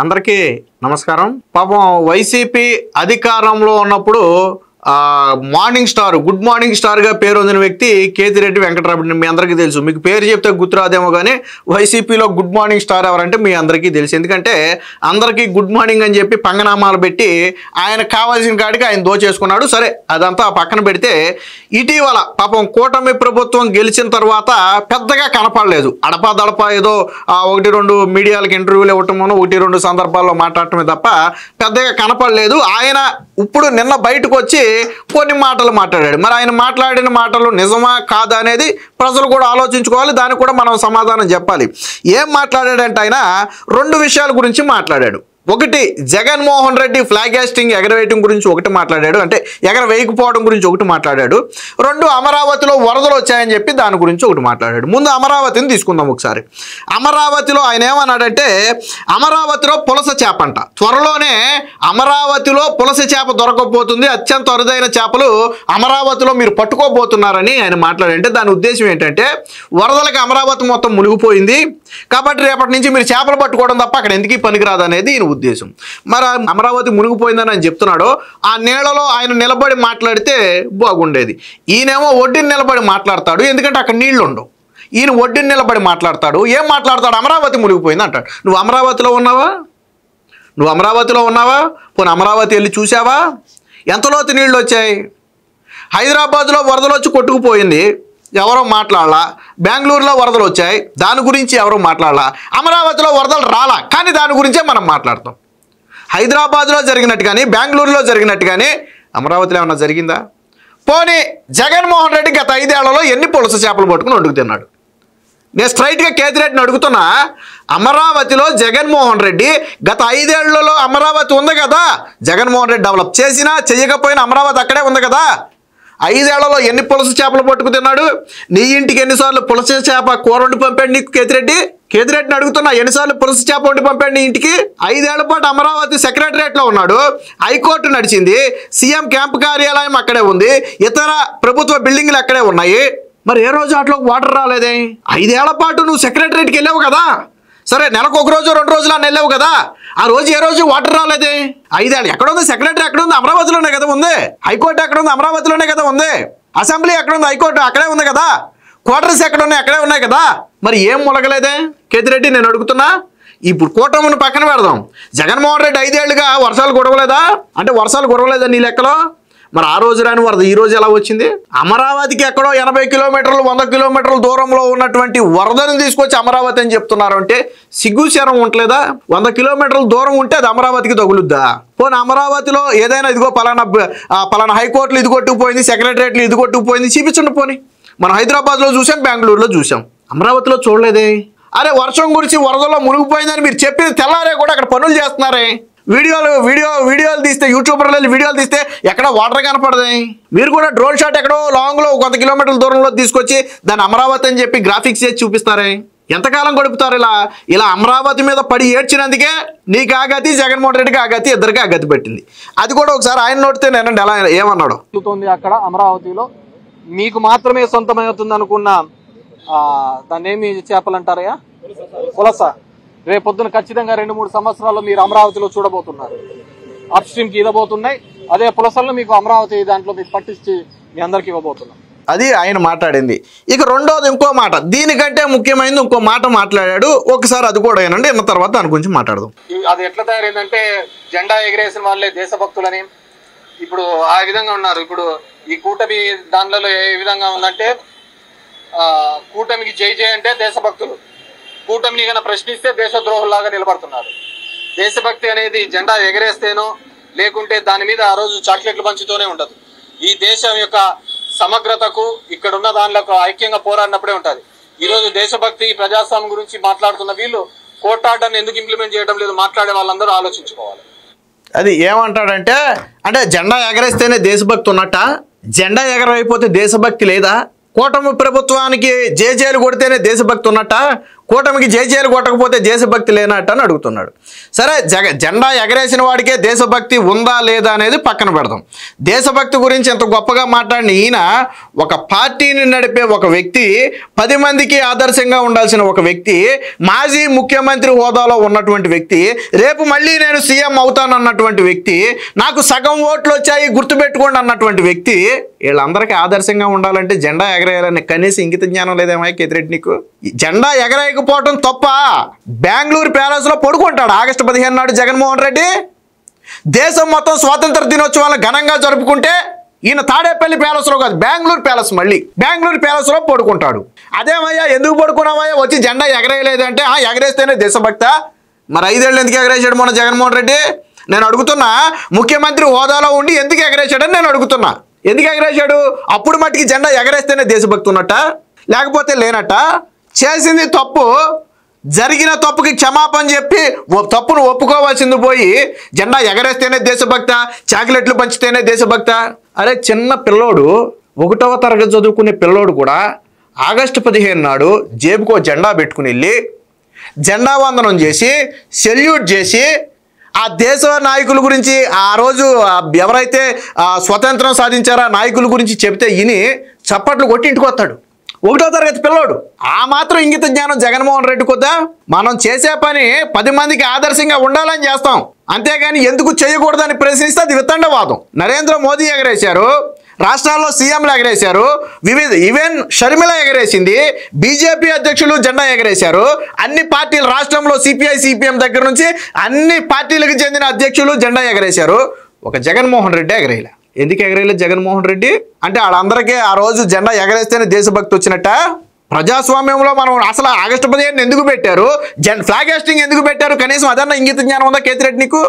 అందరికీ నమస్కారం. పాపం వైసీపీ అధికారంలో ఉన్నప్పుడు మార్నింగ్ స్టార్, గుడ్ మార్నింగ్ స్టార్గా పేరు పొందిన వ్యక్తి కేతిరెడ్డి వెంకటరమణ. మీ అందరికీ తెలుసు. మీకు పేరు చెప్తే గుర్తురాదేమో కానీ వైసీపీలో గుడ్ మార్నింగ్ స్టార్ ఎవరంటే మీ అందరికీ తెలుసు. ఎందుకంటే అందరికీ గుడ్ మార్నింగ్ అని చెప్పి పంగనామాలు పెట్టి ఆయన కావాల్సిన కాడికి ఆయన దోచేసుకున్నాడు. సరే, అదంతా పక్కన పెడితే ఇటీవల పాపం కూటమి ప్రభుత్వం గెలిచిన తర్వాత పెద్దగా కనపడలేదు. అడపా ఏదో ఒకటి రెండు మీడియాలకు ఇంటర్వ్యూలు ఇవ్వటమో ఒకటి రెండు సందర్భాల్లో మాట్లాడటమే తప్ప పెద్దగా కనపడలేదు. ఆయన ఇప్పుడు నిన్న బయటకు వచ్చి కొన్ని మాటలు మాట్లాడాడు. మరి ఆయన మాట్లాడిన మాటలు నిజమా కాదా అనేది ప్రజలు కూడా ఆలోచించుకోవాలి. దానికి కూడా మనం సమాధానం చెప్పాలి. ఏం మాట్లాడాడంటే ఆయన రెండు విషయాల గురించి మాట్లాడాడు. ఒకటి, జగన్మోహన్ రెడ్డి ఫ్లాగ్ హాస్టింగ్ ఎగరవేయటం గురించి ఒకటి మాట్లాడాడు, అంటే ఎగరవేయకపోవడం గురించి ఒకటి మాట్లాడాడు. రెండు, అమరావతిలో వరదలు వచ్చాయని చెప్పి దాని గురించి ఒకటి మాట్లాడాడు. ముందు అమరావతిని తీసుకుందాం ఒకసారి. అమరావతిలో ఆయన ఏమన్నాడంటే అమరావతిలో పులస చేప అంట. త్వరలోనే అమరావతిలో పులస చేప దొరకబోతుంది, అత్యంత అరుదైన చేపలు అమరావతిలో మీరు పట్టుకోబోతున్నారని ఆయన మాట్లాడాడు. అంటే దాని ఉద్దేశం ఏంటంటే వరదలకి అమరావతి మొత్తం మునిగిపోయింది కాబట్టి రేపటి నుంచి మీరు చేపలు పట్టుకోవడం తప్ప అక్కడ ఎందుకు పనికిరాదు అనేది ఈయన ఉద్దేశం. మరి అమరావతి మునిగిపోయిందని ఆయన చెప్తున్నాడు. ఆ నీళ్లలో ఆయన నిలబడి మాట్లాడితే బాగుండేది. ఈయనేమో ఒడ్డుని నిలబడి మాట్లాడతాడు, ఎందుకంటే అక్కడ నీళ్లు ఉండవు. ఈయన ఒడ్డుని నిలబడి మాట్లాడతాడు. ఏం మాట్లాడతాడు? అమరావతి మునిగిపోయింది అంటాడు. నువ్వు అమరావతిలో ఉన్నావా? పోనీ అమరావతి వెళ్ళి చూసావా? ఎంత లోతు నీళ్ళు వచ్చాయి? హైదరాబాద్లో వరదలు వచ్చి కొట్టుకుపోయింది, ఎవరో మాట్లాడాలా. బెంగళూరులో వరదలు వచ్చాయి, దాని గురించి ఎవరో మాట్లాడాలా. అమరావతిలో వరదలు రాలా, కానీ దాని గురించే మనం మాట్లాడతాం. హైదరాబాద్లో జరిగినట్టు కానీ బెంగళూరులో జరిగినట్టు కానీ అమరావతిలో ఏమన్నా జరిగిందా? పోనీ జగన్మోహన్ రెడ్డి గత 5 ఏళ్లలో ఎన్ని పులస చేపలు పట్టుకుని వండుకు తిన్నాడు? నేను స్ట్రైట్గా కేతిరెడ్డిని అడుగుతున్నా. అమరావతిలో జగన్మోహన్ రెడ్డి గత 5 ఏళ్లలో అమరావతి ఉంది కదా, జగన్మోహన్ రెడ్డి డెవలప్ చేసినా చెయ్యకపోయినా అమరావతి అక్కడే ఉంది కదా. 5 ఏళ్లలో ఎన్ని పులస చేపలు పట్టుకు తిన్నాడు? నీ ఇంటికి ఎన్నిసార్లు పులస చేప కూర వండి పంపాడు నీకు కేతిరెడ్డిని అడుగుతున్నా. ఎన్నిసార్లు పులస చేప వండి పంపాడు నీ ఇంటికి? 5 ఏళ్ల పాటు అమరావతి సెక్రటరియట్లో ఉన్నాడు, హైకోర్టు నడిచింది, సీఎం క్యాంపు కార్యాలయం అక్కడే ఉంది, ఇతర ప్రభుత్వ బిల్డింగ్లు అక్కడే ఉన్నాయి. మరి ఏ రోజు అట్లోకి వాటర్ రాలేదే? 5 ఏళ్ల పాటు నువ్వు సెక్రటరియట్కి వెళ్ళావు కదా, సరే నెలకు 1 రోజు 2 రోజులు అని వెళ్ళావు కదా, ఆ రోజు ఏ రోజు వాటర్ రాలేదే? 5 ఏళ్ళు ఎక్కడ ఉంది? సెక్రటరీ ఎక్కడ ఉంది? అమరావతిలోనే కదా ఉంది. హైకోర్టు ఎక్కడ ఉంది? అమరావతిలోనే కదా ఉంది. అసెంబ్లీ ఎక్కడ ఉంది? హైకోర్టు అక్కడే ఉంది కదా. క్వార్టర్స్ ఎక్కడ ఉన్నాయి? అక్కడే ఉన్నాయి కదా. మరి ఏం మొలగలేదే కేతిరెడ్డి? నేను అడుగుతున్నా. ఇప్పుడు కూటమిని పక్కన పెడదాం. జగన్మోహన్ రెడ్డి 5 ఏళ్ళుగా వర్షాలు కురవలేదా? అంటే వర్షాలు కురవలేదా నీ లెక్కలో? మరి ఆ రోజు రాని వరద ఈ రోజు ఎలా వచ్చింది? అమరావతికి ఎక్కడో 80 కిలోమీటర్లు 100 కిలోమీటర్ల దూరంలో ఉన్నటువంటి వరదను తీసుకొచ్చి అమరావతి అని చెప్తున్నారు అంటే సిగ్గుశరం ఉండలేదా? 100 కిలోమీటర్ల దూరం ఉంటే అది అమరావతికి తగులుద్దా? పోనీ అమరావతిలో ఏదైనా ఇదిగో పలానా హైకోర్టులు ఇది కొట్టుకుపోయింది, సెక్రటరియట్లు ఇది కొట్టుకుపోయింది చూపించండి. పోనీ మనం హైదరాబాద్లో చూసాం, బెంగళూరులో చూసాం, అమరావతిలో చూడలేదే? అరే వర్షం గురించి వరదల్లో మునిగిపోయిందని మీరు చెప్పింది తెల్లారే కూడా అక్కడ పనులు చేస్తున్నారే. వీడియోలు తీస్తే, యూట్యూబర్లు వీడియోలు తీస్తే ఎక్కడ వాటర్ కనపడదే. మీరు కూడా డ్రోన్ షాట్ ఎక్కడో లాంగ్లో 100 కిలోమీటర్ల దూరంలో తీసుకొచ్చి దాన్ని అమరావతి అని చెప్పి గ్రాఫిక్స్ చేసి చూపిస్తారే. ఎంతకాలం గడుపుతారు ఇలా అమరావతి మీద పడి ఏడ్చినందుకే నీకు ఆగతి, జగన్మోహన్ రెడ్డికి ఆగతి, ఇద్దరికి ఆగతి పెట్టింది. అది కూడా ఒకసారి ఆయన నోటితే నేనండి ఎలా ఏమన్నాడు. అక్కడ అమరావతిలో మీకు మాత్రమే సొంతమవుతుంది అనుకున్న దాన్ని ఏమి చేపలు అంటారయ్యా? పులస. రేపొద్దున ఖచ్చితంగా 2-3 సంవత్సరాల్లో మీరు అమరావతిలో చూడబోతున్నారు. అప్ స్ట్రీమ్ కి ఇవ్వబోతున్నాయి, అదే పులసలను మీకు అమరావతి దాంట్లో మీకు పట్టించి మీ అందరికి ఇవ్వబోతున్నాం. అది ఆయన మాట్లాడింది. ఇక రెండోది ఇంకో మాట, దీనికంటే ముఖ్యమైనది ఇంకో మాట మాట్లాడాడు. ఒకసారి అది కూడా ఏనండి, ఇన్న తర్వాత దాని గురించి మాట్లాడదాం. అది ఎట్లా తయారైందంటే జెండా ఎగిరేసిన వాళ్ళే దేశభక్తులని ఇప్పుడు ఆ విధంగా ఉన్నారు. ఇప్పుడు ఈ కూటమి దానిలో ఏ విధంగా ఉందంటే కూటమికి జై జై అంటే దేశభక్తులు, కూటమిని కన్నా ప్రశ్నిస్తే దేశద్రోహుల్లాగా నిలబడుతున్నారు. దేశభక్తి అనేది జెండా ఎగరేస్తేనో లేకుంటే దాని మీద ఆ రోజు చాక్లెట్లు పంచుతూనే ఉండదు. ఈ దేశం యొక్క సమగ్రతకు ఇక్కడున్న దానిలో ఐక్యంగా పోరాడినప్పుడే ఉంటుంది. ఈరోజు దేశభక్తి ప్రజాస్వామ్యం గురించి మాట్లాడుతున్న వీళ్ళు కోటార్డర్ని ఎందుకు ఇంప్లిమెంట్ చేయడం లేదు? మాట్లాడే వాళ్ళందరూ ఆలోచించుకోవాలి. అది ఏమంటాడంటే, అంటే జెండా ఎగరేస్తేనే దేశభక్తి ఉన్నట్ట, జెండా ఎగరైపోతే దేశభక్తి లేదా? కూటమి ప్రభుత్వానికి జేజేలు కొడితేనే దేశభక్తి ఉన్నట్ట? కూటమికి జైచేలు కొట్టకపోతే దేశభక్తి లేనట్టు అని అడుగుతున్నాడు. సరే, జెండా ఎగరేసిన వాడికే దేశభక్తి ఉందా లేదా అనేది పక్కన పెడదాం. దేశభక్తి గురించి ఎంత గొప్పగా మాట్లాడిన ఈయన ఒక పార్టీని నడిపే ఒక వ్యక్తి, 10 మందికి ఆదర్శంగా ఉండాల్సిన ఒక వ్యక్తి, మాజీ ముఖ్యమంత్రి హోదాలో ఉన్నటువంటి వ్యక్తి, రేపు మళ్ళీ నేను సీఎం అవుతాను అన్నటువంటి వ్యక్తి, నాకు సగం ఓట్లు వచ్చాయి గుర్తుపెట్టుకోండి అన్నటువంటి వ్యక్తి, వీళ్ళందరికీ ఆదర్శంగా ఉండాలంటే జెండా ఎగరేయాలని కనీసం ఇంగిత జ్ఞానం లేదేమో కేతిరెడ్డి నీకు? జెండా ఎగరేయకపోవటం తప్ప? బెంగళూరు ప్యాలెస్లో పడుకుంటాడు ఆగస్టు 15 నాడు జగన్మోహన్ రెడ్డి. దేశం మొత్తం స్వాతంత్ర దినోత్సవాలను ఘనంగా జరుపుకుంటే ఈయన తాడేపల్లి ప్యాలెస్లో కాదు, బెంగళూరు ప్యాలెస్, మళ్ళీ బెంగళూరు ప్యాలెస్లో పడుకుంటాడు. అదేమయ్యా ఎందుకు పడుకున్నావయ్యా, వచ్చి జెండా ఎగరేయలేదంటే ఎగరేస్తేనే దేశభక్త? మరి 5 ఏళ్ళు ఎందుకు ఎగరేసాడు మొన్న జగన్మోహన్ రెడ్డి? నేను అడుగుతున్నా, ముఖ్యమంత్రి హోదాలో ఉండి ఎందుకు ఎగరేసాడని నేను అడుగుతున్నా. ఎందుకు ఎగరేశాడు? అప్పుడు మట్టికి జెండా ఎగరేస్తేనే దేశభక్తి ఉన్నట్ట, లేకపోతే లేనట్ట? చేసింది తప్పు, జరిగిన తప్పుకి క్షమాపణ చెప్పి తప్పును ఒప్పుకోవాల్సింది పోయి జెండా ఎగరేస్తేనే దేశభక్త, చాక్లెట్లు పంచితేనే దేశభక్త? అరే, చిన్న పిల్లోడు, 1వ తరగతి చదువుకునే పిల్లోడు కూడా ఆగస్టు 15 నాడు జేబుకో జెండా పెట్టుకుని వెళ్ళి జెండా వందనం చేసి సెల్యూట్ చేసి ఆ దేశ నాయకుల గురించి, ఆ రోజు ఎవరైతే స్వతంత్రం సాధించారో ఆ నాయకుల గురించి చెబితే ఇని చప్పట్లు కొట్టి ఇంటికి వస్తాడు 1వ తరగతి పిల్లోడు. ఆ మాత్రం ఇంగిత జ్ఞానం జగన్మోహన్ రెడ్డి కొద్దా? మనం చేసే పని 10 మందికి ఆదర్శంగా ఉండాలని చేస్తాం, అంతేగాని ఎందుకు చేయకూడదని ప్రశ్నిస్తే అది వితండవాదం. నరేంద్ర మోదీ ఎగరేశారు, రాష్ట్రాల్లో సీఎంలు ఎగరేశారు, ఈవెన్ షర్మిల ఎగరేసింది, బీజేపీ అధ్యక్షులు జెండా ఎగరేశారు, అన్ని పార్టీలు రాష్ట్రంలో సిపిఐ సిపిఎం దగ్గర నుంచి అన్ని పార్టీలకు చెందిన అధ్యక్షులు జెండా ఎగరేశారు. ఒక జగన్మోహన్ రెడ్డి ఎగరేయలే. ఎందుకు ఎగరేయలేదు జగన్మోహన్ రెడ్డి? అంటే వాళ్ళందరికీ ఆ రోజు జెండా ఎగరేస్తేనే దేశభక్తి వచ్చినట్ట? ప్రజాస్వామ్యంలో మనం అసలు ఆగస్టు 15 ఎందుకు పెట్టారు, ఫ్లాగ్ హాస్టింగ్ ఎందుకు పెట్టారు, కనీసం అదన్నా ఇంగిత జ్ఞానం ఉందా కేతిరెడ్డి నీకు?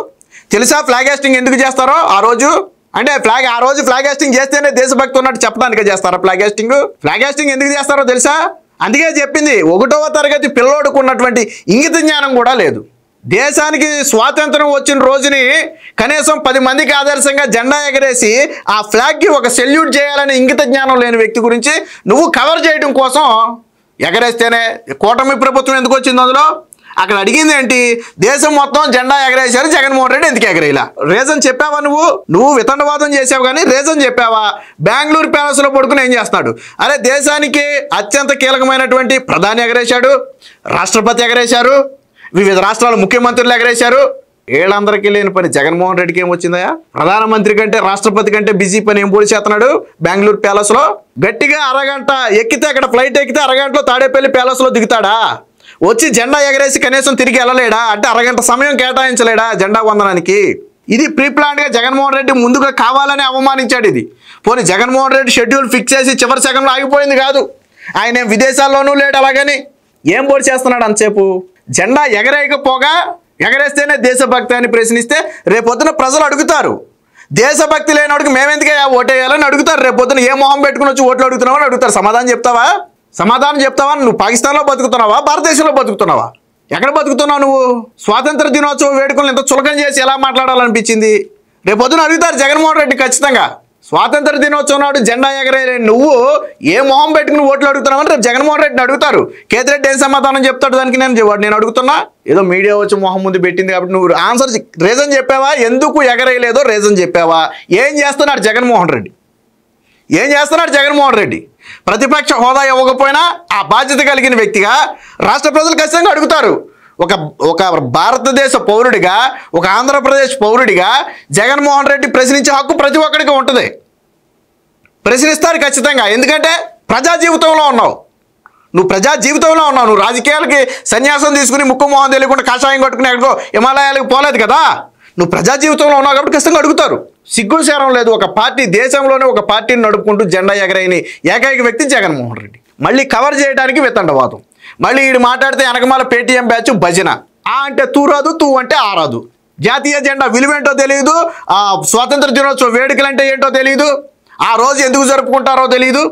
తెలుసా ఫ్లాగ్ హాస్టింగ్ ఎందుకు చేస్తారో ఆ రోజు? అంటే ఆ రోజు ఫ్లాగ్ హాస్టింగ్ చేస్తేనే దేశభక్తి ఉన్నట్టు చెప్పడానికే చేస్తారా ఫ్లాగ్ హాస్టింగ్? ఫ్లాగ్ హాస్టింగ్ ఎందుకు చేస్తారో తెలుసా? అందుకే చెప్పింది, 1వ తరగతి పిల్లోడుకు ఉన్నటువంటి ఇంగిత జ్ఞానం కూడా లేదు. దేశానికి స్వాతంత్రం వచ్చిన రోజుని కనీసం 10 మందికి ఆదర్శంగా జెండా ఎగరేసి ఆ ఫ్లాగ్కి ఒక సెల్యూట్ చేయాలని ఇంగిత జ్ఞానం లేని వ్యక్తి గురించి నువ్వు కవర్ చేయడం కోసం ఎగరేస్తేనే కూటమి ప్రభుత్వం ఎందుకు వచ్చింది? అందులో అక్కడ అడిగింది ఏంటి? దేశం మొత్తం జెండా ఎగరేశారు, జగన్మోహన్ రెడ్డి ఎందుకు ఎగరేలా? రీజన్ చెప్పావా? నువ్వు వితండవాదం చేసావు కానీ రీజన్ చెప్పావా? బెంగళూరు ప్యాలెస్లో పడుకుని ఏం చేస్తున్నాడు? అరే, దేశానికి అత్యంత కీలకమైనటువంటి ప్రధాని ఎగరేశాడు, రాష్ట్రపతి ఎగరేశారు, వివిధ రాష్ట్రాల ముఖ్యమంత్రులు ఎగరేశారు. వీళ్ళందరికీ లేని పని జగన్మోహన్ రెడ్డికి ఏమొచ్చిందయా? ప్రధానమంత్రి కంటే రాష్ట్రపతి కంటే బిజీ పని ఏం పోటీ చేస్తున్నాడు బెంగళూరు ప్యాలెస్లో? గట్టిగా అరగంట ఎక్కితే, అక్కడ ఫ్లైట్ ఎక్కితే అరగంటలో తాడేపల్లి ప్యాలెస్లో దిగుతాడా? వచ్చి జెండా ఎగరేసి కనీసం తిరిగి వెళ్ళలేడా? అంటే అరగంట సమయం కేటాయించలేడా జెండా వందనానికి? ఇది ప్రీప్లాన్డ్గా జగన్మోహన్ రెడ్డి ముందుగా కావాలని అవమానించాడు. ఇది పోనీ జగన్మోహన్ రెడ్డి షెడ్యూల్ ఫిక్స్ చేసి చివరి సెకండ్లో ఆగిపోయింది కాదు. ఆయన విదేశాల్లోనూ లేడు, అలాగని ఏం పోటీ చేస్తున్నాడు అంతసేపు? జెండా ఎగరేయకపోగా ఎగరేస్తేనే దేశభక్తి అని ప్రశ్నిస్తే రేపొద్దున ప్రజలు అడుగుతారు, దేశభక్తి లేనివాడికి మేమెందుకే ఓటేయాలని అడుగుతారు. రేపొద్దున ఏ మొహం పెట్టుకుని వచ్చి ఓట్లు అడుగుతున్నావు అని అడుగుతారు. సమాధానం చెప్తావా? నువ్వు పాకిస్తాన్లో బతుకుతున్నావా, భారతదేశంలో బతుకుతున్నావా? ఎక్కడ బతుకుతున్నావు నువ్వు? స్వాతంత్ర దినోత్సవ వేడుకలను ఇంత చులకం చేసి ఎలా మాట్లాడాలనిపించింది? రేపొద్దున అడుగుతారు జగన్మోహన్ రెడ్డి ఖచ్చితంగా. స్వాతంత్ర దినోత్సవం నాడు జెండా ఎగరేయలే నువ్వు ఏ మొహం పెట్టుకుని ఓట్లు అడుగుతున్నావని రేపు జగన్మోహన్ రెడ్డిని అడుగుతారు. కేతిరెడ్డి ఏం సమాధానం చెప్తాడు దానికి? నేను అడుగుతున్నా, ఏదో మీడియా వచ్చి మొహం ముందు పెట్టింది కాబట్టి నువ్వు ఆన్సర్ రీజన్ చెప్పావా? ఎందుకు ఎగరేయలేదో రీజన్ చెప్పావా? ఏం చేస్తున్నాడు జగన్మోహన్ రెడ్డి? ప్రతిపక్ష హోదా ఇవ్వకపోయినా ఆ బాధ్యత కలిగిన వ్యక్తిగా రాష్ట్ర ప్రజలు ఖచ్చితంగా అడుగుతారు. ఒక భారతదేశ పౌరుడిగా, ఒక ఆంధ్రప్రదేశ్ పౌరుడిగా జగన్మోహన్ రెడ్డి ప్రశ్నించే హక్కు ప్రతి ఒక్కడికి ఉంటుంది. ప్రశ్నిస్తారు ఖచ్చితంగా. ఎందుకంటే ప్రజా జీవితంలో ఉన్నావు నువ్వు రాజకీయాలకి సన్యాసం తీసుకుని ముక్కు మొహం తెలియకుండా కాషాయం కట్టుకుని ఎక్కడికో హిమాలయాలకు పోలేదు కదా. నువ్వు ప్రజా జీవితంలో ఉన్నావు కాబట్టి ఖచ్చితంగా అడుగుతారు. సిగ్గుశారం లేదు. ఒక పార్టీ, దేశంలోనే ఒక పార్టీని నడుపుకుంటూ జెండా ఎగరైన ఏకైక వ్యక్తి జగన్మోహన్ రెడ్డి. మళ్ళీ కవర్ చేయడానికి వితండవాదం. మళ్ళీ వీడు మాట్లాడితే వెనకమాల పేటీఎం బ్యాచ్ భజన. ఆ అంటే తూ రాదు, తూ అంటే ఆ రాదు. జాతీయ జెండా విలువేంటో తెలియదు, స్వాతంత్ర దినోత్సవ వేడుకలు అంటే ఏంటో తెలియదు, ఆ రోజు ఎందుకు జరుపుకుంటారో తెలియదు.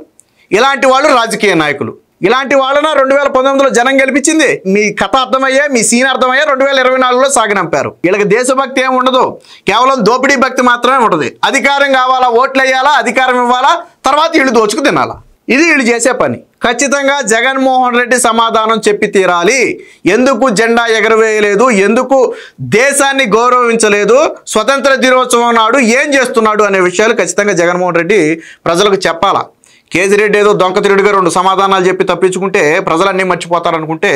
ఇలాంటి వాళ్ళు రాజకీయ నాయకులు. ఇలాంటి వాళ్ళన 2019లో జనం గెలిపించింది. మీ కథ అర్థమయ్యే, మీ సీన్ అర్థమయ్యే 2024లో సాగనంపారు. వీళ్ళకి దేశభక్తి ఏమి ఉండదు, కేవలం దోపిడీ భక్తి మాత్రమే ఉంటుంది. అధికారం కావాలా, ఓట్లు వేయాలా, అధికారం ఇవ్వాలా, తర్వాత వీళ్ళు దోచుకు తినాలా. ఇది వీళ్ళు చేసే పని. ఖచ్చితంగా జగన్మోహన్ రెడ్డి సమాధానం చెప్పి తీరాలి. ఎందుకు జెండా ఎగరవేయలేదు, ఎందుకు దేశాన్ని గౌరవించలేదు, స్వతంత్ర దినోత్సవం నాడు ఏం చేస్తున్నాడు అనే విషయాలు ఖచ్చితంగా జగన్మోహన్ రెడ్డి ప్రజలకు చెప్పాలా. కేసిరెడ్డి ఏదో దొంగతిరుడిగా 2 సమాధానాలు చెప్పి తప్పించుకుంటే ప్రజలన్నీ మర్చిపోతారనుకుంటే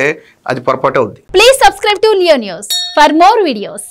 అది పొరపాటే ఉంది. Please subscribe to Leo news for more videos.